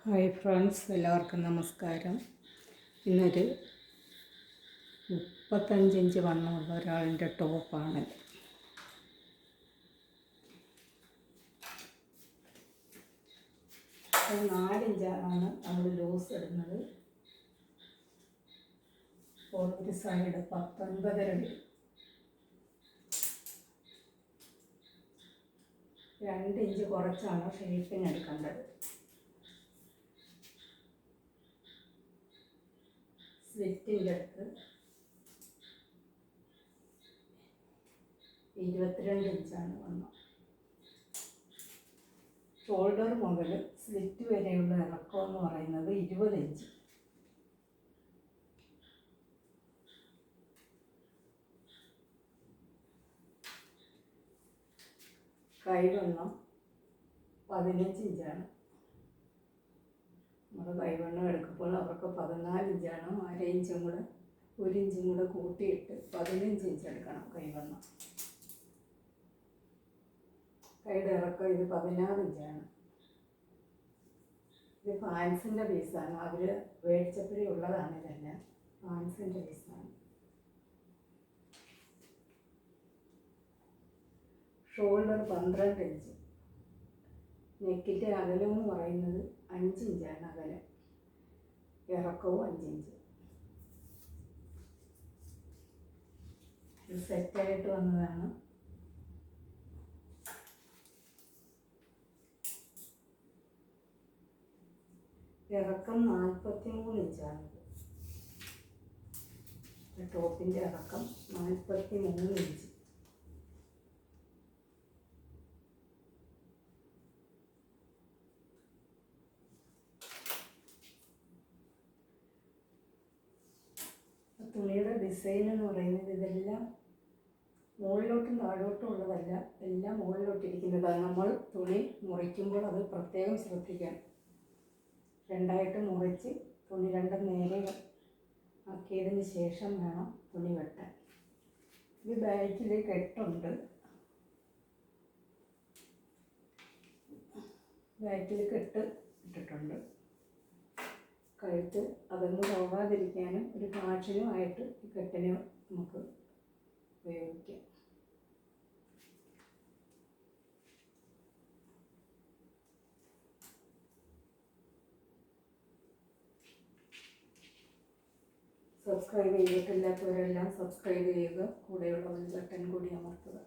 Hi friends, എല്ലാവർക്കും നമസ്കാരം. ഇന്നൊരു 35 ഇഞ്ച് വണ്ണമുള്ള ഒരാളിൻ്റെ ടോപ്പാണ്. അത് 4 ഇഞ്ചാണ് നമ്മൾ ലൂസ് ഇടുന്നത്. ഒരു സൈഡ് 19.5 വരും. 2 ഇഞ്ച് കുറച്ചാണ് ഷേപ്പിന് എടുക്കേണ്ടത്. സ്ലിറ്റിൻ്റെ അടുത്ത് 22 ഇഞ്ചാണ് വണ്ണം. ഷോൾഡർ മുതൽ സ്ലിറ്റ് വരെയുള്ള ഇറക്കം എന്ന് പറയുന്നത് 20 ഇഞ്ച്. കൈവണ്ണം 15 ഇഞ്ചാണ്. നമ്മൾ കൈവണ്ണം എടുക്കുമ്പോൾ അവർക്ക് 14 ഇഞ്ചാണ്. 1/2 ഇഞ്ചും കൂടെ 1 ഇഞ്ചും കൂടെ കൂട്ടിയിട്ട് 15 ഇഞ്ച് എടുക്കണം കൈവണ്ണം. കൈയുടെ ഇറക്കം ഇത് 16 ഇഞ്ചാണ്. ഇത് ഫാൻസിൻ്റെ പീസാണ്. അവർ മേടിച്ചപ്പോഴേ ഉള്ളതാണ്. ഇതെല്ലാം ഫാൻസിൻ്റെ പീസാണ്. Shoulder 12 inch. നെക്കിൻ്റെ അകലം എന്ന് പറയുന്നത് 5 ഇഞ്ചാണ് അകലം. ഇറക്കവും 5 ഇഞ്ച്. ഇത് സെറ്റായിട്ട് വന്നതാണ്. ഇറക്കം 43 ഇഞ്ചാണ്. ടോപ്പിൻ്റെ ഇറക്കം 43 ഇഞ്ച്. തുണിയുടെ ഡിസൈൻ എന്ന് പറയുന്നത് ഇതെല്ലാം മുകളിലോട്ടും താഴോട്ടും ഉള്ളതല്ല, എല്ലാം മുകളിലോട്ടിരിക്കുന്നതാണ്. നമ്മൾ തുണി മുറിക്കുമ്പോൾ അത് പ്രത്യേകം ശ്രദ്ധിക്കണം. രണ്ടായിട്ട് മുറിച്ച് തുണി രണ്ടും നേരെ ആക്കിയതിന് ശേഷം വേണം തുണി വെട്ടാൻ. ഇത് ബാക്കിൽ കെട്ടുണ്ട്. ബാക്കിൽ കെട്ട് ഇട്ടിട്ടുണ്ട്. കഴുത്ത് അതൊന്ന് പോകാതിരിക്കാനും ഒരു കാഷിനുമായിട്ട് ഈ കെട്ടിനെ നമുക്ക് ഉപയോഗിക്കാം. സബ്സ്ക്രൈബ് ചെയ്തിട്ടില്ലാത്തവരെല്ലാം സബ്സ്ക്രൈബ് ചെയ്യുക. കൂടെയുള്ള ബെൽ ബട്ടൺ കൂടി അമർത്തുക.